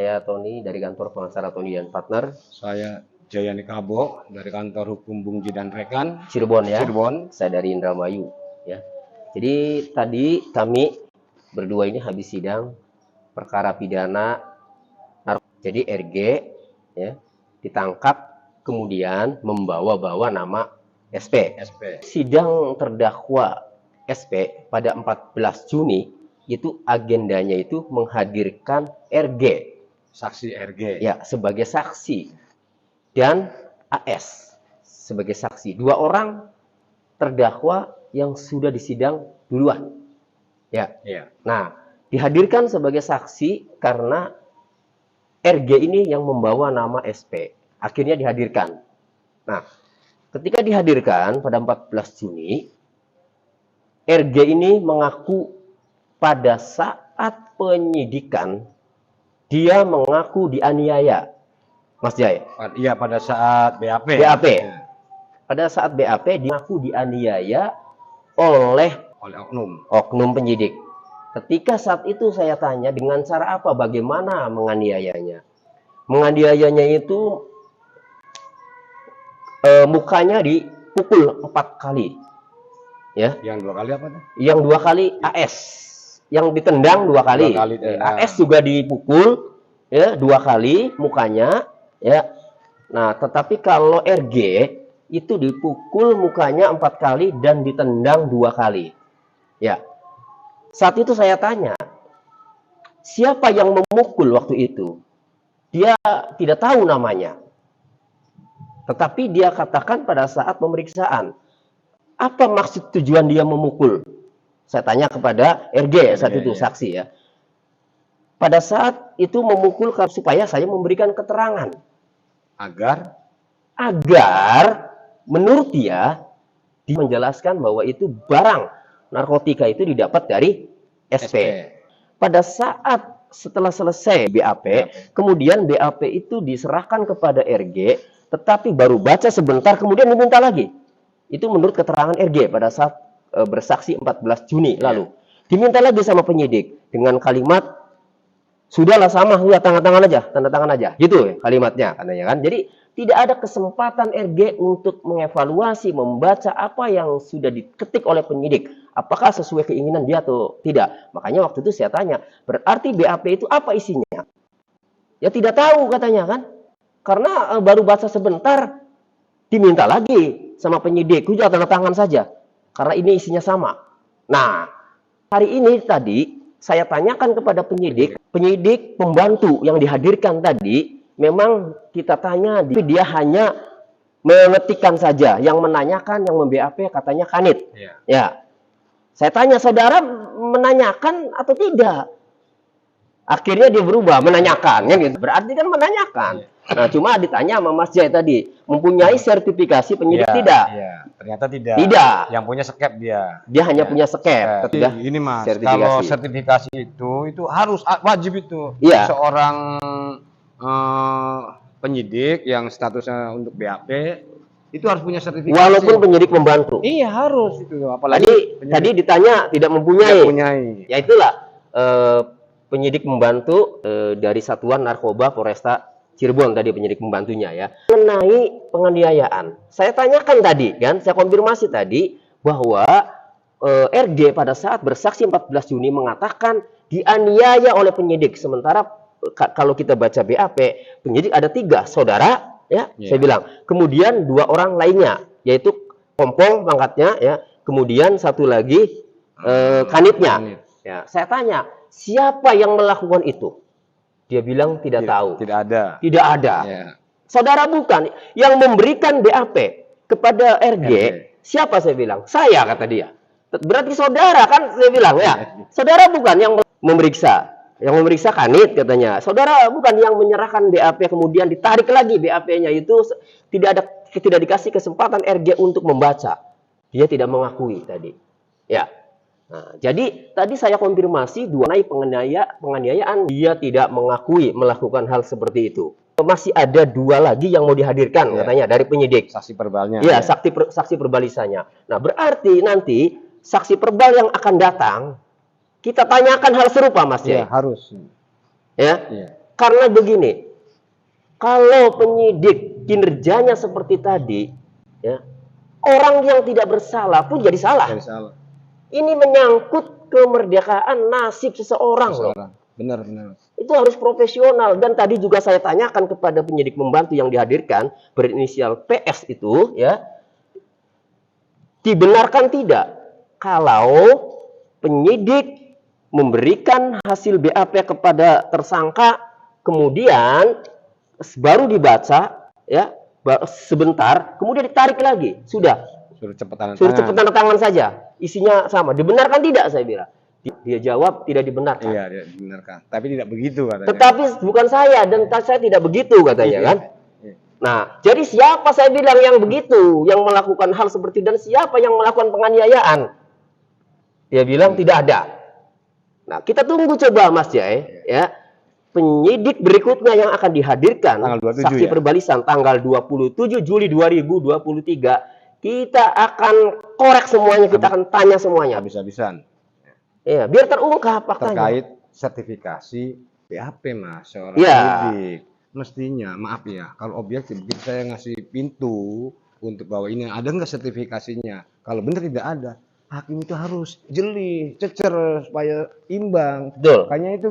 Saya Tony dari kantor pengacara Tony dan Partner. Saya Jayani Kabo dari kantor hukum Bung Ji dan Rekan Cirebon ya. Cirebon. Saya dari Indramayu ya. Jadi tadi kami berdua ini habis sidang perkara pidana. Jadi RG ya ditangkap kemudian membawa-bawa nama SP. Sidang terdakwa SP pada 14 Juni itu agendanya itu menghadirkan RG, saksi RG ya sebagai saksi, dan AS sebagai saksi. Dua orang terdakwa yang sudah disidang duluan. Ya. Nah, dihadirkan sebagai saksi karena RG ini yang membawa nama SP. Akhirnya dihadirkan. Nah, ketika dihadirkan pada 14 Juni, RG ini mengaku pada saat penyidikan dia mengaku dianiaya, Mas Jaya. Iya, pada saat BAP. Pada saat BAP dia mengaku dianiaya oleh oknum penyidik. Ketika saat itu saya tanya dengan cara apa, bagaimana menganiayanya? Menganiayanya itu mukanya dipukul 4 kali. Ya. Yang 2 kali apa tuh? Yang 2 kali AS. Yang ditendang 2 kali. AS juga dipukul ya 2 kali mukanya ya. Nah, tetapi kalau RG itu dipukul mukanya 4 kali dan ditendang 2 kali. Ya. Saat itu saya tanya, siapa yang memukul waktu itu? Dia tidak tahu namanya. Tetapi dia katakan pada saat pemeriksaan, apa maksud tujuan dia memukul? Saya tanya kepada RG saat itu saksi ya. Pada saat itu memukul supaya saya memberikan keterangan agar menurut dia menjelaskan bahwa itu barang narkotika itu didapat dari SP. Pada saat setelah selesai BAP, kemudian BAP itu diserahkan kepada RG, tetapi baru baca sebentar kemudian diminta lagi. Itu menurut keterangan RG pada saat bersaksi 14 Juni lalu. Diminta lagi sama penyidik dengan kalimat, sudahlah sama, ya tanda tangan aja. Gitu kalimatnya katanya kan. Jadi tidak ada kesempatan RG untuk mengevaluasi, membaca apa yang sudah diketik oleh penyidik. Apakah sesuai keinginan dia atau tidak. Makanya waktu itu saya tanya, berarti BAP itu apa isinya? Ya tidak tahu katanya kan. Karena baru baca sebentar, diminta lagi sama penyidik, udah tanda tangan saja. Karena ini isinya sama. Nah, hari ini tadi saya tanyakan kepada penyidik pembantu yang dihadirkan tadi, memang kita tanya, dia hanya mengetikkan saja. Yang menanyakan, yang mem-BAP katanya Kanit. Ya. Saya tanya, saudara menanyakan atau tidak? Akhirnya dia berubah, menanyakan. Ya gitu. Berarti kan menanyakan. Nah, cuma ditanya sama Mas Jai tadi, mempunyai sertifikasi penyidik tidak? Ternyata tidak. Tidak. Yang punya skep dia. Dia hanya punya skep. Ini Mas, kalau sertifikasi itu harus wajib itu. Seorang penyidik yang statusnya untuk BAP itu harus punya sertifikasi. Walaupun penyidik membantu. Iya, harus itu. Apalagi tadi ditanya tidak mempunyai. Ya itulah penyidik membantu dari Satuan Narkoba Polresta Cirebon tadi penyidik membantunya ya. Mengenai penganiayaan, saya tanyakan tadi kan, saya konfirmasi tadi bahwa RG pada saat bersaksi 14 Juni mengatakan dianiaya oleh penyidik. Sementara kalau kita baca BAP, penyidik ada 3 saudara ya, saya bilang. Kemudian 2 orang lainnya, yaitu Kompong pangkatnya ya, kemudian satu lagi Kanitnya. Ya, saya tanya, siapa yang melakukan itu? Dia bilang tidak tahu. Tidak ada. Tidak ada. Saudara bukan yang memberikan BAP kepada RG. Siapa saya bilang? Saya, kata dia. Berarti saudara kan, saya bilang ya. Saudara bukan yang memeriksa. Yang memeriksa Kanit katanya. Saudara bukan yang menyerahkan BAP kemudian ditarik lagi BAP-nya itu, tidak dikasih kesempatan RG untuk membaca. Dia tidak mengakui tadi. Ya. Nah, jadi tadi saya konfirmasi penganiayaan, dia tidak mengakui melakukan hal seperti itu. Masih ada 2 lagi yang mau dihadirkan katanya dari penyidik. Saksi perbalnya. Iya, saksi perbalisannya. Nah, berarti nanti saksi perbal yang akan datang kita tanyakan hal serupa, Mas. Iya, harus. Ya. Karena begini, kalau penyidik kinerjanya seperti tadi, ya, orang yang tidak bersalah pun jadi salah. Ini menyangkut kemerdekaan nasib seseorang loh. Benar. Itu harus profesional. Dan tadi juga saya tanyakan kepada penyidik membantu yang dihadirkan berinisial PS itu, ya, dibenarkan tidak kalau penyidik memberikan hasil BAP kepada tersangka, kemudian baru dibaca, ya, sebentar, kemudian ditarik lagi, sudah suruh cepat tanda tangan saja, isinya sama. Dibenarkan tidak, saya bilang. Dia jawab tidak dibenarkan. Iya, tidak dibenarkan. Tapi tidak begitu katanya. Tetapi bukan saya, dan saya tidak begitu katanya, kan. Nah, jadi siapa, saya bilang, yang begitu, yang melakukan hal seperti, dan siapa yang melakukan penganiayaan? Dia bilang tidak ada. Nah, kita tunggu coba Mas Jai, ya. Penyidik berikutnya yang akan dihadirkan, saksi perbalisan tanggal 27 Juli 2023, kita akan korek semuanya, kita akan tanya semuanya. Habis-habisan. Ya, biar terungkap faktanya. Terkait sertifikasi BAP, Mas, seorang penyidik. Mestinya, maaf ya, kalau objektif begitu saya ngasih pintu untuk bahwa ini ada nggak sertifikasinya. Kalau benar tidak ada, hakim itu harus jeli, cecer supaya imbang. Betul. Makanya itu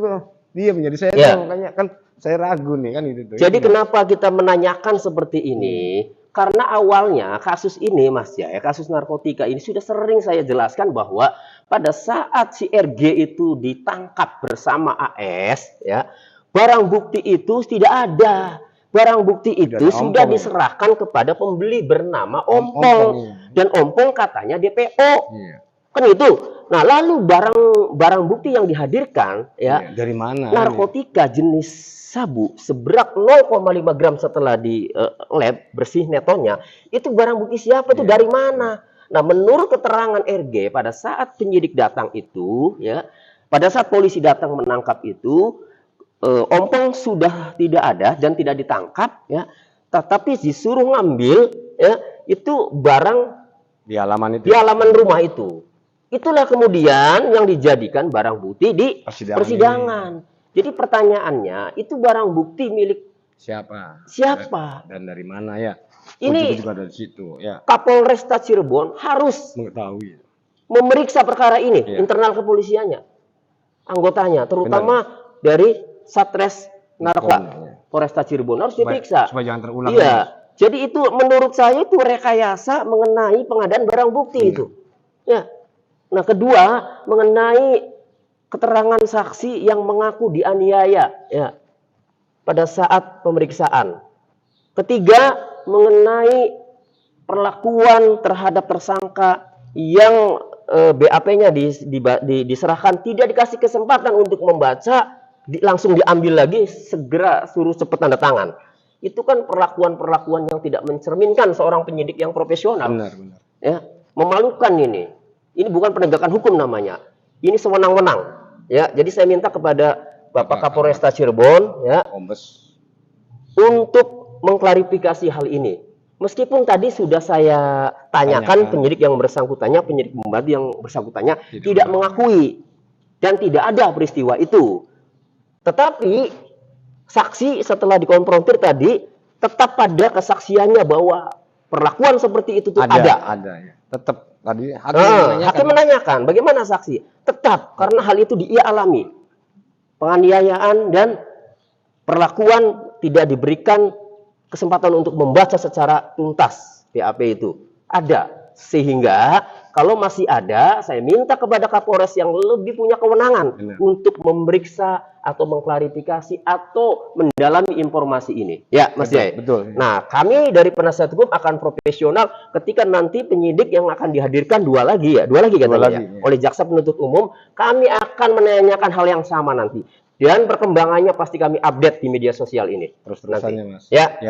dia menjadi saya makanya kan saya ragu nih kan itu. Jadi kenapa kita menanyakan seperti ini? Karena awalnya kasus ini, Mas ya, kasus narkotika ini sudah sering saya jelaskan bahwa pada saat si RG itu ditangkap bersama AS, ya, barang bukti itu tidak ada. Barang bukti itu sudah diserahkan kepada pembeli bernama Ompong. Dan Ompong katanya DPO. Kan itu. Nah, lalu barang bukti yang dihadirkan, ya, dari mana? Narkotika jenis sabu seberat 0,5 gram setelah di lab bersih netonnya. Itu barang bukti siapa, itu dari mana? Nah, menurut keterangan RG pada saat penyidik datang itu, ya, pada saat polisi datang menangkap itu, Ompong sudah tidak ada dan tidak ditangkap, ya, tetapi disuruh ngambil, ya, itu barang di halaman itu, di halaman rumah itu. Itulah kemudian yang dijadikan barang bukti di persidangan. Jadi pertanyaannya, itu barang bukti milik siapa? Dan dari mana, ya? Ini juga dari situ, ya. Kapolresta Cirebon harus mengetahui, memeriksa perkara ini, internal kepolisiannya, anggotanya, terutama dari Satres Narkoba Polresta Cirebon harus diperiksa. Supaya jangan terulang. Iya. Jadi itu menurut saya itu rekayasa mengenai pengadaan barang bukti itu. Ya. Nah, kedua, mengenai keterangan saksi yang mengaku dianiaya, ya, pada saat pemeriksaan. Ketiga, mengenai perlakuan terhadap tersangka yang BAP-nya diserahkan, tidak dikasih kesempatan untuk membaca, langsung diambil lagi, segera suruh cepat tanda tangan. Itu kan perlakuan-perlakuan yang tidak mencerminkan seorang penyidik yang profesional. Benar. Ya, memalukan ini. Ini bukan penegakan hukum namanya. Ini sewenang-wenang. Ya, jadi saya minta kepada Bapak Kapolresta Cirebon, ya, untuk mengklarifikasi hal ini. Meskipun tadi sudah saya tanyakan penyidik yang bersangkutannya, penyidik membantu yang bersangkutannya tidak mengakui dan tidak ada peristiwa itu. Tetapi saksi setelah dikonfrontir tadi tetap pada kesaksiannya bahwa perlakuan seperti itu tuh ada. Ya. Tetap tadi hakim menanyakan bagaimana saksi, tetap karena hal itu dia alami, penganiayaan dan perlakuan tidak diberikan kesempatan untuk membaca secara tuntas BAP itu ada, sehingga kalau masih ada, saya minta kepada Kapolres yang lebih punya kewenangan untuk memeriksa atau mengklarifikasi atau mendalami informasi ini. Ya, Mas Jai. Betul. Nah, kami dari penasihat hukum akan profesional ketika nanti penyidik yang akan dihadirkan dua lagi katanya, ya, oleh jaksa penuntut umum, kami akan menanyakan hal yang sama nanti. Dan perkembangannya pasti kami update di media sosial ini. Terus-terusannya, Mas. Ya.